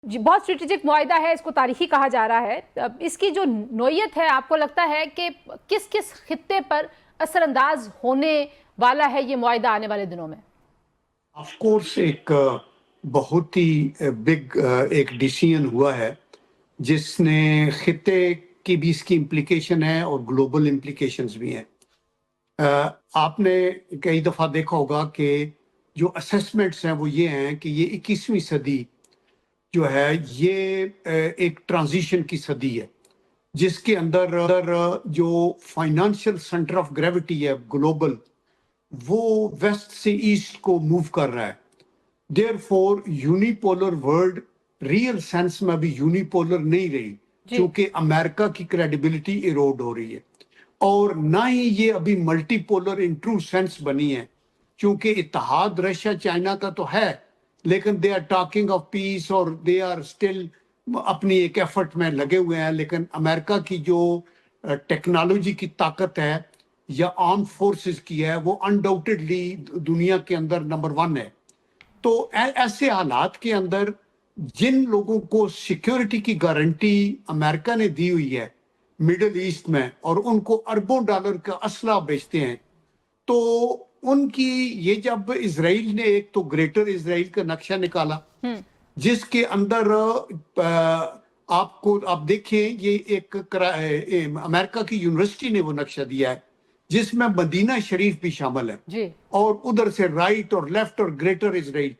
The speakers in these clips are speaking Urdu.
جی بہت اسٹریٹجک معاہدہ ہے، اس کو تاریخی کہا جا رہا ہے. اس کی جو نوعیت ہے آپ کو لگتا ہے کہ کس کس خطے پر اثر انداز ہونے والا ہے یہ معاہدہ آنے والے دنوں میں؟ آف کورس ایک بہت ہی بگ ایک ڈیسیژن ہوا ہے جس نے خطے کی بھی اس کی امپلیکیشن ہے اور گلوبل امپلیکیشنز بھی ہیں. آپ نے کئی دفعہ دیکھا ہوگا کہ جو اسیسمنٹس ہیں وہ یہ ہیں کہ یہ 21ویں صدی جو ہے یہ ایک ٹرانزیشن کی صدی ہے جس کے اندر جو فائنانشل سینٹر آف گریوٹی ہے گلوبل وہ ویسٹ سے ایسٹ کو موو کر رہا ہے. Therefore unipolar world real sense میں ابھی یونیپولر نہیں رہی جی چونکہ امریکہ کی کریڈیبلٹی ایروڈ ہو رہی ہے، اور نہ ہی یہ ابھی multi polar in true sense بنی ہے چونکہ اتحاد رشیا چائنا کا تو ہے لیکن they are talking of peace اور دے آر اسٹل اپنی ایک ایفرٹ میں لگے ہوئے ہیں. لیکن امریکہ کی جو ٹیکنالوجی کی طاقت ہے یا آرم فورسز کی ہے وہ انڈاؤٹڈلی دنیا کے اندر نمبر 1 ہے. تو ایسے حالات کے اندر جن لوگوں کو سیکیورٹی کی گارنٹی امریکہ نے دی ہوئی ہے مڈل ایسٹ میں اور ان کو اربوں ڈالر کا اسلحہ بیچتے ہیں، تو ان کی یہ جب اسرائیل نے ایک تو گریٹر اسرائیل کا نقشہ نکالا جس کے اندر آپ دیکھیں یہ ایک امریکہ کی یونیورسٹی نے وہ نقشہ دیا ہے جس میں مدینہ شریف بھی شامل ہے، جی اور ادھر سے رائٹ اور لیفٹ اور گریٹر اسرائیل.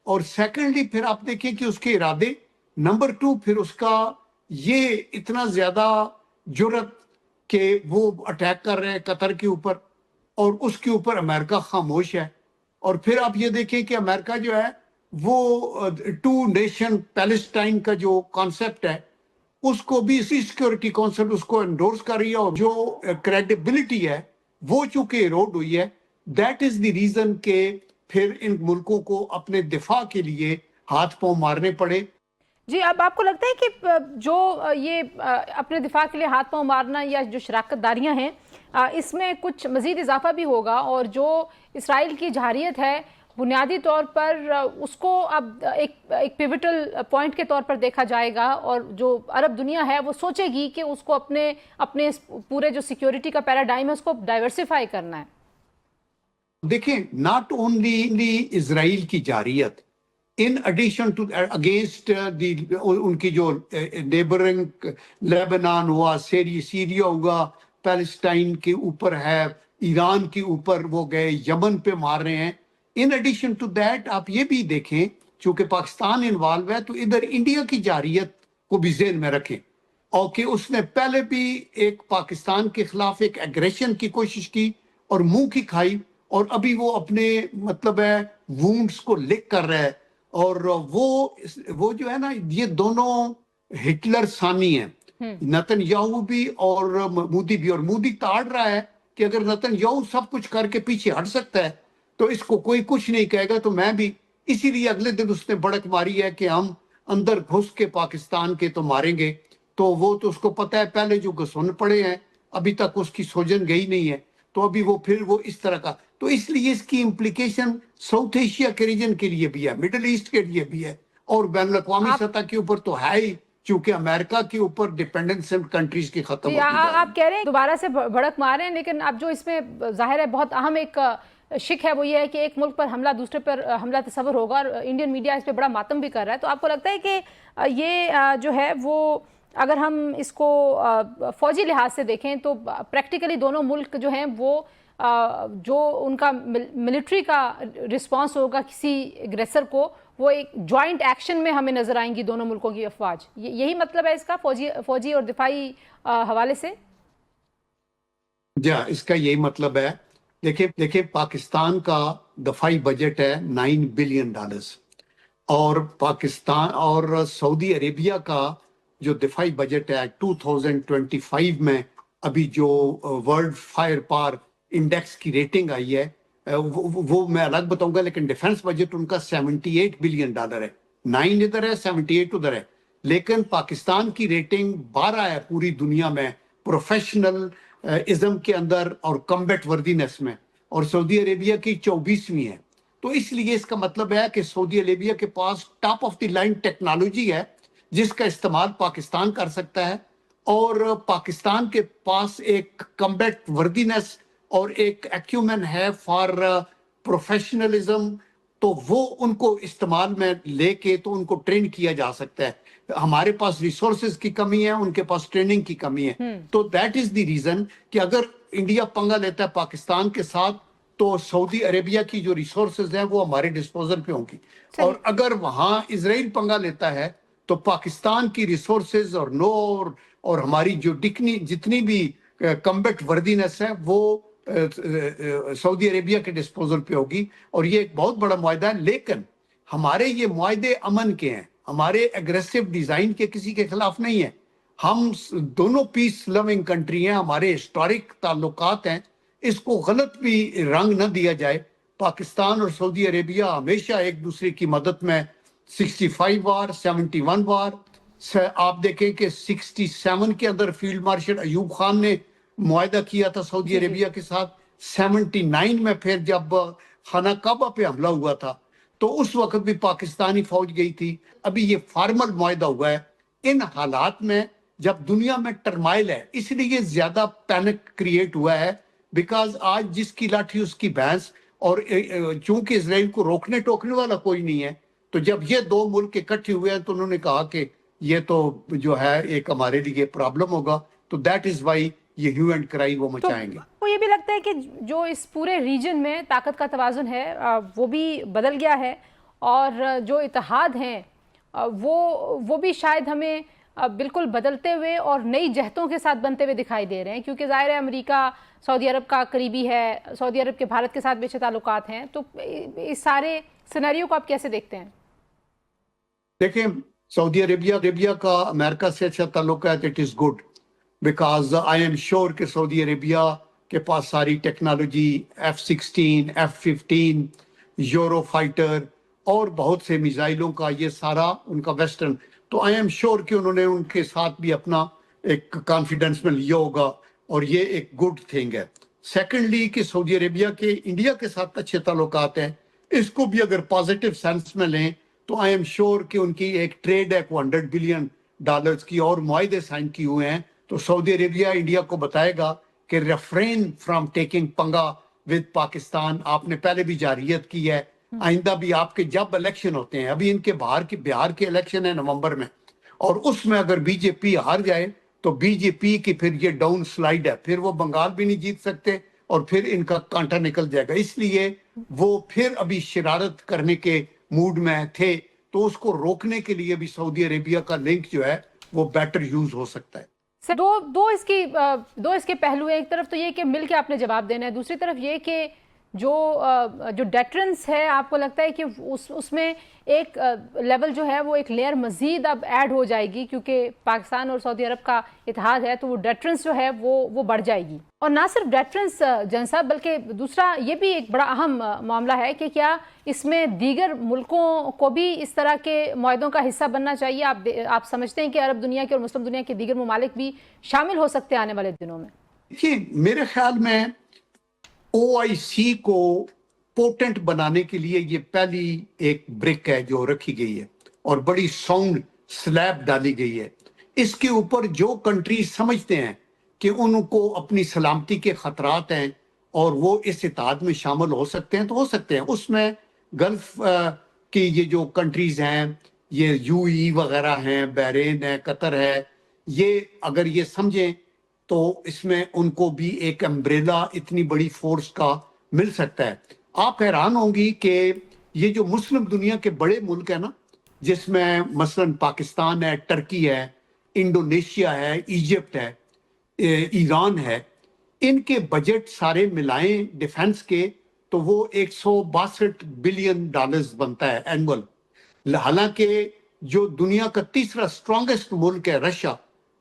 اور سیکنڈلی پھر آپ دیکھیں کہ اس کے ارادے، نمبر 2 پھر اس کا یہ اتنا زیادہ جرت کہ وہ اٹیک کر رہے ہیں قطر کے اوپر اور اس کے اوپر امریکہ خاموش ہے. اور پھر آپ یہ دیکھیں کہ امریکہ جو ہے وہ 2 نیشن پیلسٹائن کا جو کانسیپٹ ہے اس کو بھی اسی سیکیورٹی کونسل اس کو انڈورس کر رہی ہے، اور جو کریڈیبلٹی ہے وہ چونکہ ایروڈ ہوئی ہے. دیٹ از دی ریزن کہ پھر ان ملکوں کو اپنے دفاع کے لیے ہاتھ پاؤں مارنے پڑے. جی اب آپ کو لگتا ہے کہ جو یہ اپنے دفاع کے لیے ہاتھ پاؤں مارنا یا جو شراکت داریاں ہیں اس میں کچھ مزید اضافہ بھی ہوگا، اور جو اسرائیل کی جارحیت ہے بنیادی طور پر اس کو اب ایک پیوٹل پوائنٹ کے طور پر دیکھا جائے گا، اور جو عرب دنیا ہے وہ سوچے گی کہ اس کو اپنے پورے جو سیکیورٹی کا پیراڈائم ہے اس کو ڈائیورسیفائی کرنا ہے. دیکھیں ناٹ اونلی اسرائیل کی جارحیت، ان ایڈیشن ٹو اگینسٹ ان کی جو نیبرنگ لیبنان ہوا، سیریا ہوا، پیلسٹائن کے اوپر ہے، ایران کے اوپر وہ گئے، یمن پہ مار رہے ہیں. ان ایڈیشن ٹو دیٹ آپ یہ بھی دیکھیں چونکہ پاکستان انوالو ہے تو ادھر انڈیا کی جارحیت کو بھی ذہن میں رکھیں، اور کہ اس نے پہلے بھی ایک پاکستان کے خلاف ایک ایگریشن کی کوشش کی اور منہ کی کھائی، اور ابھی وہ اپنے مطلب ہے وونڈز کو لک کر رہا ہے. اور وہ جو ہے نا یہ دونوں ہٹلر ثانی ہیں، نتن یاہو بھی اور مودی بھی. اور مودی تاڑ رہا ہے کہ اگر نتن یاہو سب کچھ کر کے پیچھے ہٹ سکتا ہے تو اس کو کوئی کچھ نہیں کہے گا، تو میں بھی. اسی لیے اگلے دن اس نے بڑک ماری ہے کہ ہم اندر گھس کے پاکستان کے تو ماریں گے. تو وہ تو اس کو پتہ ہے پہلے جو گھسن پڑے ہیں ابھی تک اس کی سوجن گئی نہیں ہے، تو ابھی وہ پھر وہ اس طرح کا. تو اس لیے اس کی امپلیکیشن ساؤتھ ایشیا کے ریجن کے لیے بھی ہے، مڈل ایسٹ کے لیے بھی ہے، اور بین الاقوامی سطح کے اوپر تو ہے ہی چونکہ امریکہ کے اوپر ڈیپینڈنس کنٹریز کی ختم جی ہوتی جا رہی ہے. آپ کہہ رہے ہیں دوبارہ سے بھڑک مارے ہیں، لیکن اب جو اس میں ظاہر ہے بہت اہم ایک شک ہے وہ یہ ہے کہ ایک ملک پر حملہ دوسرے پر حملہ تصور ہوگا، اور انڈین میڈیا اس پہ بڑا ماتم بھی کر رہا ہے. تو آپ کو لگتا ہے کہ یہ جو ہے وہ اگر ہم اس کو فوجی لحاظ سے دیکھیں تو پریکٹیکلی دونوں ملک جو ہیں وہ جو ان کا ملٹری کا رسپانس ہوگا کسی اگریسر کو، وہ ایک جوائنٹ ایکشن میں ہمیں نظر آئیں گی دونوں ملکوں کی افواج. یہی مطلب ہے اس کا فوجی اور دفاعی حوالے سے؟ جی اس کا یہی مطلب ہے. دیکھیں پاکستان کا دفاعی بجٹ ہے $9 بلین، اور پاکستان اور سعودی عربیہ کا جو دفاعی بجٹ ہے 2025 میں ابھی جو ورلڈ فائر پاور انڈیکس کی ریٹنگ آئی ہے وہ میں الگ بتاؤں گا، لیکن ڈیفنس بجٹ ان کا $78 بلین ہے. 9 ادھر ہے، 78 ادھر ہے. لیکن پاکستان کی ریٹنگ 12 ہے پوری دنیا میں پروفیشنل ازم کے اندر اور کمبیٹ وردینس میں، اور سعودی عربیہ کی 24ویں ہے. تو اس لیے اس کا مطلب ہے کہ سعودی عربیہ کے پاس top of the line technology ہے جس کا استعمال پاکستان کر سکتا ہے، اور پاکستان کے پاس ایک کمبیٹ وردینس اور ایک ایکیومن ہے فار پروفیشنلزم، تو وہ ان کو استعمال میں لے کے تو ان کو ٹرین کیا جا سکتا ہے. ہمارے پاس ریسورسز کی کمی ہے، ان کے پاس ٹریننگ کی کمی ہے. تو دیٹ از دی ریزن کہ اگر انڈیا پنگا لیتا ہے پاکستان کے ساتھ تو سعودی عربیہ کی جو ریسورسز ہیں وہ ہمارے ڈسپوزل پہ ہوں گی، اور اگر وہاں اسرائیل پنگا لیتا ہے تو پاکستان کی ریسورسز اور نور اور ہماری جو جتنی بھی کمبیٹ وردینس ہے وہ سعودی عربیہ کے ڈسپوزل پہ ہوگی. اور یہ ایک بہت بڑا معاہدہ ہے، لیکن ہمارے یہ معاہدے امن کے ہیں، ہمارے اگریسو ڈیزائن کے کسی کے خلاف نہیں ہیں. ہم دونوں پیس لوننگ کنٹری ہیں، ہمارے ہسٹورک تعلقات ہیں، اس کو غلط بھی رنگ نہ دیا جائے. پاکستان اور سعودی عربیہ ہمیشہ ایک دوسرے کی مدد میں 65 وار 71 وار، آپ دیکھیں کہ 67 کے اندر فیلڈ مارشل ایوب خان نے معاہدہ کیا تھا سعودی عربیہ کے ساتھ. 79 میں پھر جب خانہ کعبہ پہ حملہ ہوا تھا تو اس وقت بھی پاکستانی فوج گئی تھی. ابھی یہ فارمل معاہدہ ہوا ہے. ان حالات میں جب دنیا میں ٹرمائل ہے، اس لیے زیادہ پینک کریٹ ہوا ہے، بیکاز آج جس کی لاٹھی اس کی بھینس، اور چونکہ اسرائیل کو روکنے ٹوکنے والا کوئی نہیں ہے، تو جب یہ دو ملک اکٹھے ہوئے ہیں تو انہوں نے کہا کہ یہ تو جو ہے ایک ہمارے لیے پرابلم ہوگا، تو دیٹ از وائی یہ ہیو اینڈ کرائی وہ مچائیں گے. تو یہ بھی لگتا ہے کہ جو اس پورے ریجن میں طاقت کا توازن ہے وہ بھی بدل گیا ہے، اور جو اتحاد ہیں وہ بھی شاید ہمیں بالکل بدلتے ہوئے اور نئی جہتوں کے ساتھ بنتے ہوئے دکھائی دے رہے ہیں، کیونکہ ظاہر ہے امریکہ سعودی عرب کا قریبی ہے، سعودی عرب کے بھارت کے ساتھ بھی اچھے تعلقات ہیں. تو اس سارے سینیریو کو آپ کیسے دیکھتے ہیں؟ دیکھیں، سعودی عربیہ کا امریکہ سے اچھا تعلق ہے. It is good because I am sure کہ سعودی عربیہ کے پاس ساری technology, F-16 F-15 euro fighter اور بہت سے میزائلوں کا، یہ سارا ان کا ویسٹرن، تو آئی ایم شیور کہ انہوں نے ان کے ساتھ بھی اپنا ایک کانفیڈنس میں لیا ہوگا، اور یہ ایک گڈ تھنگ ہے. سیکنڈلی کہ سعودی عربیہ کے انڈیا کے ساتھ اچھے تعلقات ہیں، اس کو بھی اگر پازیٹیو سینس میں لیں تو آئی ایم شیور کہ ان کی ایک ٹریڈ ہے $100 بلین کی، اور معاہدے سائن کیے ہوئے ہیں. تو سعودی عربیہ انڈیا کو بتائے گا کہ ریفرین فرام ٹیکنگ پنگا ود پاکستان. آپ نے پہلے بھی جارحیت کی ہے، آئندہ بھی آپ کے جب الیکشن ہوتے ہیں، ابھی ان کے بہار کے الیکشن ہے نومبر میں، اور اس میں اگر بی جے پی ہار جائے تو بی جے پی کی پھر یہ ڈاؤن سلائیڈ ہے، پھر وہ بنگال بھی نہیں جیت سکتے اور پھر ان کا کانٹا نکل جائے گا. اس لیے وہ پھر ابھی شرارت کرنے کے موڈ میں تھے، تو اس کو روکنے کے لیے بھی سعودی عربیہ کا لنک جو ہے وہ بیٹر یوز ہو سکتا ہے. دو اس کے پہلو ہیں. ایک طرف تو یہ کہ مل کے آپ نے جواب دینا ہے، دوسری طرف یہ کہ جو ڈیٹرنس ہے، آپ کو لگتا ہے کہ اس میں ایک لیول جو ہے وہ ایک لیئر مزید اب ایڈ ہو جائے گی، کیونکہ پاکستان اور سعودی عرب کا اتحاد ہے، تو وہ ڈیٹرنس جو ہے وہ بڑھ جائے گی. اور نہ صرف ڈیٹرنس جن صاحب، بلکہ دوسرا یہ بھی ایک بڑا اہم معاملہ ہے کہ کیا اس میں دیگر ملکوں کو بھی اس طرح کے معاہدوں کا حصہ بننا چاہیے؟ آپ سمجھتے ہیں کہ عرب دنیا کے اور مسلم دنیا کے دیگر ممالک بھی شامل ہو سکتے ہیں آنے والے دنوں میں؟ دیکھیے، میرے خیال میں OIC کو پوٹنٹ بنانے کے لیے یہ پہلی ایک بریک ہے جو رکھی گئی ہے، اور بڑی ساؤنڈ سلیب ڈالی گئی ہے. اس کے اوپر جو کنٹریز سمجھتے ہیں کہ ان کو اپنی سلامتی کے خطرات ہیں اور وہ اس اتحاد میں شامل ہو سکتے ہیں تو ہو سکتے ہیں. اس میں گلف کی یہ جو کنٹریز ہیں، یہ UAE وغیرہ ہیں، بحرین ہے، قطر ہے، یہ اگر یہ سمجھیں تو اس میں ان کو بھی ایک امبریلا اتنی بڑی فورس کا مل سکتا ہے. آپ حیران ہوں گی کہ یہ جو مسلم دنیا کے بڑے ملک ہیں نا، جس میں مثلا پاکستان ہے، ٹرکی ہے، انڈونیشیا ہے، ایجپٹ ہے، ایران ہے، ان کے بجٹ سارے ملائیں ڈیفنس کے تو وہ $162 بلین بنتا ہے اینول. حالانکہ جو دنیا کا تیسرا اسٹرانگسٹ ملک ہے رشیا،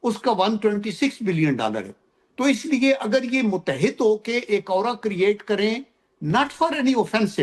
اس کا $126 بلین ہے. تو اس لیے اگر یہ متحد ہو کے ایک اورا کریٹ کریں، ناٹ فار اینی اوفینسو،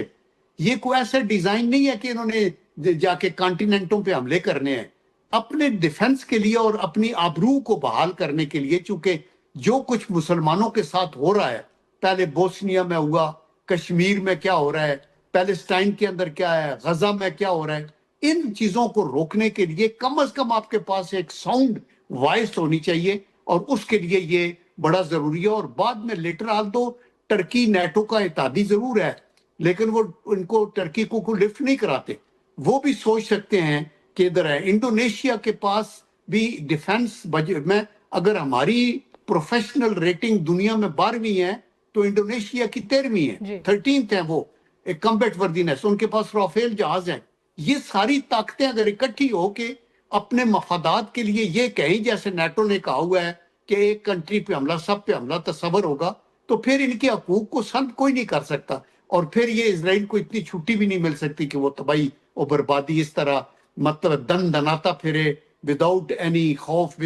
یہ کوئی ایسا ڈیزائن نہیں ہے کہ انہوں نے جا کے کانٹیننٹوں پہ حملے کرنے ہیں، اپنے ڈیفنس کے لیے اور اپنی آبرو کو بحال کرنے کے لیے. چونکہ جو کچھ مسلمانوں کے ساتھ ہو رہا ہے، پہلے بوسنیا میں ہوا، کشمیر میں کیا ہو رہا ہے، پیلسٹائن کے اندر کیا ہے، غزہ میں کیا ہو رہا ہے، ان چیزوں کو روکنے کے لیے کم از کم آپ کے پاس ایک ساؤنڈ وائس ہونی چاہیے، اور اس کے لیے یہ بڑا ضروری ہے۔ اور بعد میں لیٹر آل تو ٹرکی نیٹو کا اتحادی ضرور ہے، لیکن وہ ان کو ٹرکی کو لفٹ نہیں کراتے۔ وہ بھی سوچ سکتے ہیں کہ ادھر ہے انڈونیشیا کے پاس بھی ڈیفنس بجٹ میں، اگر ہماری پروفیشنل ریٹنگ دنیا میں 12ویں ہے تو انڈونیشیا کی 13ویں ہے، جی 13th ہے وہ کمبیٹ وردینس، ان کے پاس رافیل جہاز ہیں۔ یہ ساری طاقتیں اگر اکٹھی ہو کے اپنے مفادات کے لیے یہ کہیں، جیسے نیٹو نے کہا ہوا ہے کہ ایک کنٹری پہ حملہ سب پہ حملہ تصور ہوگا، تو پھر ان کے حقوق کو سلب کوئی نہیں کر سکتا، اور پھر یہ اسرائیل کو اتنی چھٹی بھی نہیں مل سکتی کہ وہ تباہی اور بربادی اس طرح مطلب دن دناتا پھرے وداؤٹ اینی خوف